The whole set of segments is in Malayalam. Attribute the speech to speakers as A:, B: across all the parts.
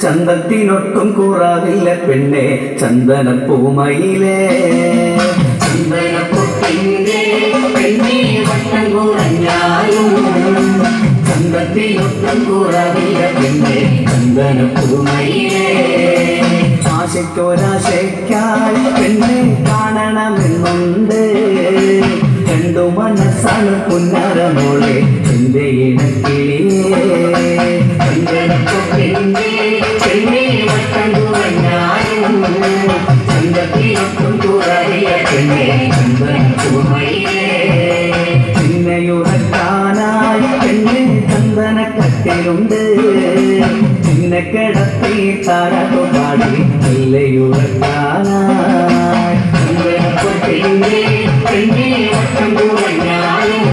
A: ചന്തത്തിനൊട്ടും കുറവില്ല പെണ്ണെ ചന്ദനപ്പൂമയിലേ ചന്ദനപ്പൊട്ടിൻ്റെ പെണ്ണെ വട്ടം കുറഞ്ഞാലും ചന്തത്തിനൊട്ടും കുറവില്ല പെണ്ണെ ചന്ദനപ്പൂമയിലേ ആശയ്ക്കൊരാശയ്ക്കായി പെണ്ണെ കാണണമെന്നുണ്ട് രണ്ടു മനസ്സാണ് പുന്നരമോളെ എൻ്റെ ഇണക്കിളിയേ ചന്ദനപ്പൊട്ടിൻ്റെ പെണ്ണെ വട്ടം കുറഞ്ഞാലും ചന്തത്തിനൊട്ടും കുറവില്ല പെണ്ണെ ചന്ദനപ്പൂമയിലേ പിന്നെയുറക്കാനായി പെണ്ണെ ചന്ദനക്കട്ടിലുണ്ട് പിന്നെ കിടത്തി താരാട്ടു പാടി എല്ലയുറക്കാനായി ചന്ദനപ്പൊട്ടിൻ്റെ പെണ്ണെ വട്ടം കുറഞ്ഞാലും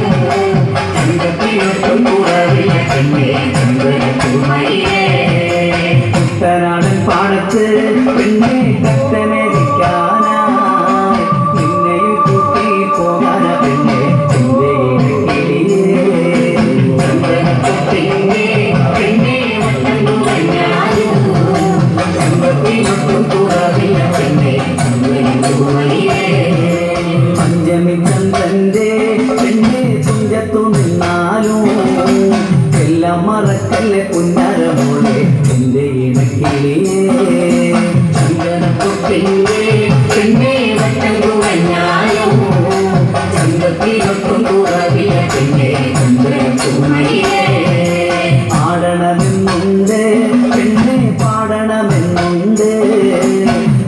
A: ചന്തത്തിനൊട്ടും കുറവില്ല പെണ്ണെ ചന്ദനപ്പൂമയിലേ കുട്ടനാടൻ പാടത്ത് പെണ്ണെ കട്ടമേരിക്കാനായി നിന്നെയും കൂട്ടി പോകാന പെണ്ണെ എൻ്റെ ഇണക്കിളിയേ ചന്ദനപ്പൊട്ടിൻ്റെ പെണ്ണെ വട്ടം കുറഞ്ഞാലും ചന്തത്തിനൊട്ടും കുറവില്ല പെണ്ണെ ചന്ദനപ്പൂമയിലേ പഞ്ചമി ചന്ദ്രൻ്റെ പെണ്ണെ തുഞ്ചത്തു നിന്നാലും എല്ലാം മറക്കല്ലേ പുന്നരമോളെ എൻ്റെ ഇണക്കിളിയേ ചന്ദനപ്പൊട്ടിൻ്റെ പെണ്ണെ വട്ടം കുറഞ്ഞാലും ചന്തത്തിനൊട്ടും കുറവില്ല പെണ്ണെ ചന്ദനപ്പൂമയിലേ ആടണമെന്നുണ്ട് പെണ്ണെ പാടണമെന്നുണ്ട്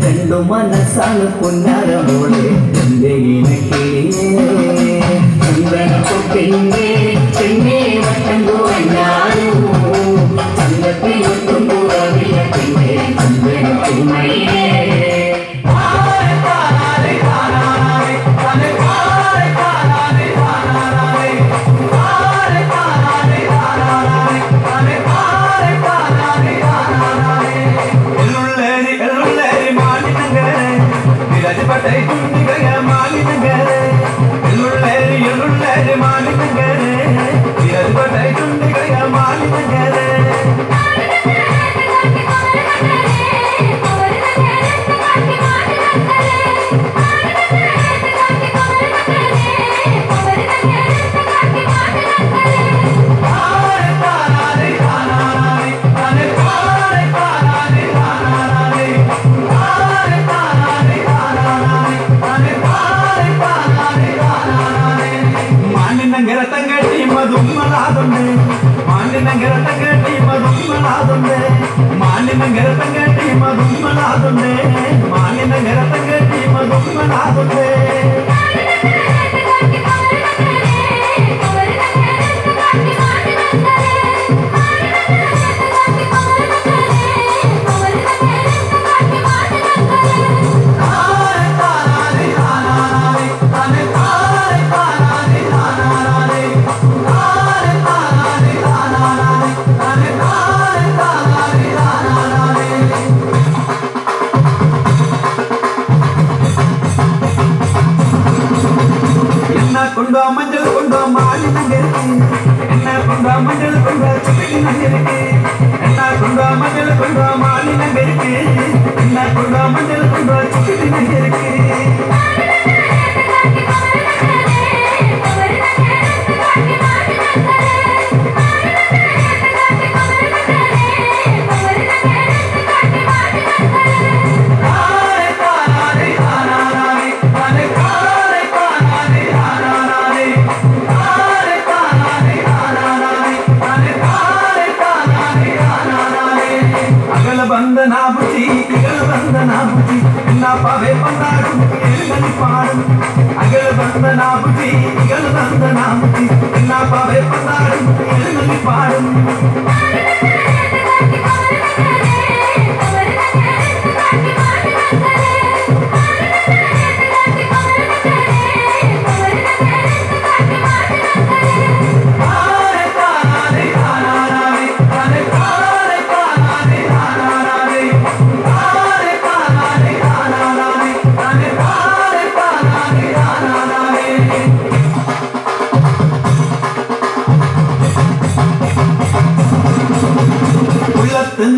A: രണ്ടു മനസ്സാണ് പുന്നരമോളെ എൻ്റെ ഇണക്കിളിയേ ചന്ദനപ്പൊട്ടിൻ്റെ പെണ്ണെ വട്ടം കുറഞ്ഞാലും ചന്തത്തിനൊട്ടും കുറവില്ല പെണ്ണെ ചന്ദനപ്പൂമയിലേ
B: மஞ்சள் கொண்டோ மாலி நங்கருக்கு என்ன கொண்டோ மஞ்சள் கொண்டோ சுத்தி நங்கருக்கு என்ன கொண்டோ மஞ்சள் கொண்டோ மாலி நங்கருக்கு என்ன கொண்டோ மஞ்சள் கொண்டோ சுத்தி நங்கருக்கு बंदना बुझी इगल बंदना बुझी ना पावे पंडारू एलगल पाड़ू अगल बंदना बुझी इगल बंदना बुझी ना पावे पंडारू एलगल पाड़ू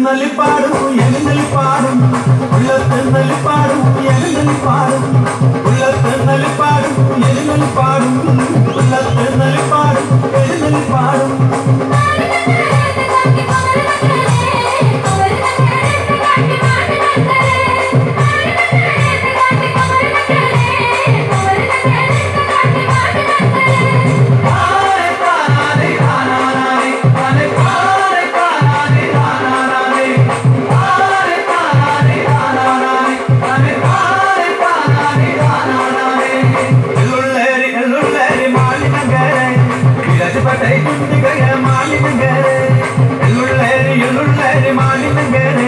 B: നലിപ്പാടും എഴുന്നള്ളിപ്പാടും ഉള്ളത്ത് നലിപ്പാടും എഴുന്നള്ളിപ്പാടും ഉള്ളത്ത് നലിപ്പാടും എഴുന്നള്ളിപ്പാടും ഉള്ളത്ത് നലിപ്പാടും എഴുന്നള്ളിപ്പാടും മാലിനഗരെ